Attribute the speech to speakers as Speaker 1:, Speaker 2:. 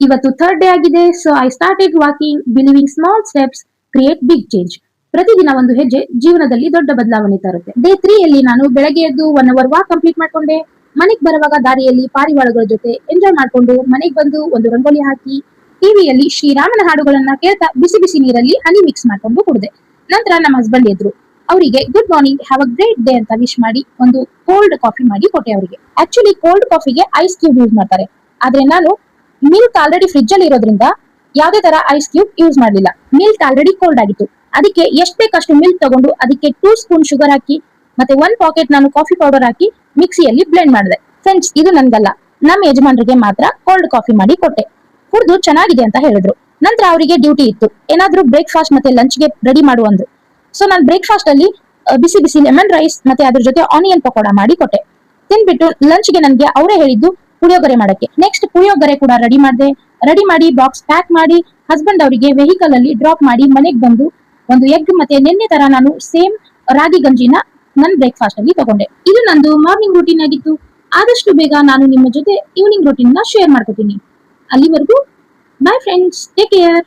Speaker 1: ಇವತ್ತು third day ಆಗಿದೆ. So I started walking, believing small steps create big change. ಪ್ರತಿದಿನ ಒಂದು ಹೆಜ್ಜೆ ಜೀವನದಲ್ಲಿ ದೊಡ್ಡ ಬದಲಾವಣೆ ತರುತ್ತೆ. ಡೇ 3 ಅಲ್ಲಿ ನಾನು ಬೆಳಗ್ಗೆ ಎದ್ದು 1 ಅವರ್ ವಾಕ್ ಕಂಪ್ಲೀಟ್ ಮಾಡ್ಕೊಂಡೆ. ಮನೆಗೆ ಬರುವಾಗ ದಾರಿಯಲ್ಲಿ ಪಾರಿವಾಳಗಳ ಜೊತೆ ಎಂಜಾಯ್ ಮಾಡ್ಕೊಂಡು ಮನೆಗೆ ಬಂದು ಒಂದು ರಂಗೋಲಿ ಹಾಕಿ ಟಿವಿಯಲ್ಲಿ ಶ್ರೀರಾಮನ ಹಾಡುಗಳನ್ನ ಕೇಳ್ತಾ ಬಿಸಿ ಬಿಸಿ ನೀರಲ್ಲಿ ಹನಿ ಮಿಕ್ಸ್ ಮಾಡ್ಕೊಂಡು ಕುಡಿದೆ. ನಂತರ ನಮ್ಮ ಹಸ್ಬೆಂಡ್ ಎದ್ರು. ಅವರಿಗೆ good morning, have a great day ಅಂತ ವಿಶ್ ಮಾಡಿ ಒಂದು ಕೋಲ್ಡ್ ಕಾಫಿ ಮಾಡಿ ಕೊಟ್ಟೆ ಅವರಿಗೆ. ಆಕ್ಚುಲಿ ಕೋಲ್ಡ್ ಕಾಫಿಗೆ ಐಸ್ ಕ್ಯೂಬ್ ಯೂಸ್ ಮಾಡ್ತಾರೆ, ಆದ್ರೆ ನಾನು ಮಿಲ್ಕ್ ಆಲ್ರೆಡಿ ಫ್ರಿಜ್ ಅಲ್ಲಿ ಇರೋದ್ರಿಂದ ಯಾವುದೇ ತರ ಐಸ್ ಕ್ಯೂಬ್ ಯೂಸ್ ಮಾಡಲಿಲ್ಲ. ಮಿಲ್ಕ್ ಆಲ್ರೆಡಿ ಕೋಲ್ಡ್ ಆಗಿತ್ತು. ಅದಕ್ಕೆ ಎಷ್ಟು ಬೇಕಷ್ಟು ಮಿಲ್ಕ್ ತಗೊಂಡು ಅದಕ್ಕೆ 2 ಸ್ಪೂನ್ ಶುಗರ್ ಹಾಕಿ ಮತ್ತೆ 1 ಪಾಕೆಟ್ ನಾನು ಕಾಫಿ ಪೌಡರ್ ಹಾಕಿ ಮಿಕ್ಸಿಯಲ್ಲಿ ಬ್ಲೆಂಡ್ ಮಾಡಿದೆ. ಫ್ರೆಂಡ್ಸ್, ಇದು ನನ್ಗಲ್ಲ, ನಮ್ಮ ಯಜಮಾನರಿಗೆ ಮಾತ್ರ ಕೋಲ್ಡ್ ಕಾಫಿ ಮಾಡಿ ಕೊಟ್ಟೆ. ಕುಡಿದು ಚೆನ್ನಾಗಿದೆ ಅಂತ ಹೇಳಿದ್ರು. ನಂತರ ಅವರಿಗೆ ಡ್ಯೂಟಿ ಇತ್ತು, ಏನಾದ್ರೂ ಬ್ರೇಕ್ಫಾಸ್ಟ್ ಮತ್ತೆ ಲಂಚ್ಗೆ ರೆಡಿ ಮಾಡು ಅಂದ್ರು. ಸೊ ನಾನು ಬ್ರೇಕ್ಫಾಸ್ಟ್ ಅಲ್ಲಿ ಬಿಸಿ ಬಿಸಿ ಲೆಮನ್ ರೈಸ್ ಮತ್ತೆ ಅದ್ರ ಜೊತೆ ಆನಿಯನ್ ಪಕೋಡ ಮಾಡಿ ಕೊಟ್ಟೆ. ತಿನ್ಬಿಟ್ಟು ಲಂಚ್ಗೆ ನನ್ಗೆ ಅವರೇ ಹೇಳಿದ್ದು ಪುಳಿಯೋಗರೆ ಮಾಡಕ್ಕೆ. ನೆಕ್ಸ್ಟ್ ಪುಳಿಯೋಗರೆ ಕೂಡ ರೆಡಿ ಮಾಡಿ ಬಾಕ್ಸ್ ಪ್ಯಾಕ್ ಮಾಡಿ ಹಸ್ಬೆಂಡ್ ಅವರಿಗೆ ವೆಹಿಕಲ್ ಅಲ್ಲಿ ಡ್ರಾಪ್ ಮಾಡಿ ಮನೆಗೆ ಬಂದು ಒಂದು ಎಗ್ ಮತ್ತೆ ನಿನ್ನೆ ತರ ನಾನು ಸೇಮ್ ರಾಗಿ ಗಂಜಿನ ನನ್ನ ಬ್ರೇಕ್ಫಾಸ್ಟ್ ಅಲ್ಲಿ ತಗೊಂಡೆ. ಇದು ನಂದು ಮಾರ್ನಿಂಗ್ ರೂಟೀನ್ ಆಗಿತ್ತು. ಆದಷ್ಟು ಬೇಗ ನಾನು ನಿಮ್ಮ ಜೊತೆ ಈವ್ನಿಂಗ್ ರೂಟೀನ್ ನ ಶೇರ್ ಮಾಡ್ಕೊತೀನಿ. ಅಲ್ಲಿವರೆಗೂ ಬಾಯ್ ಫ್ರೆಂಡ್ಸ್, ಟೇಕ್ ಕೇರ್.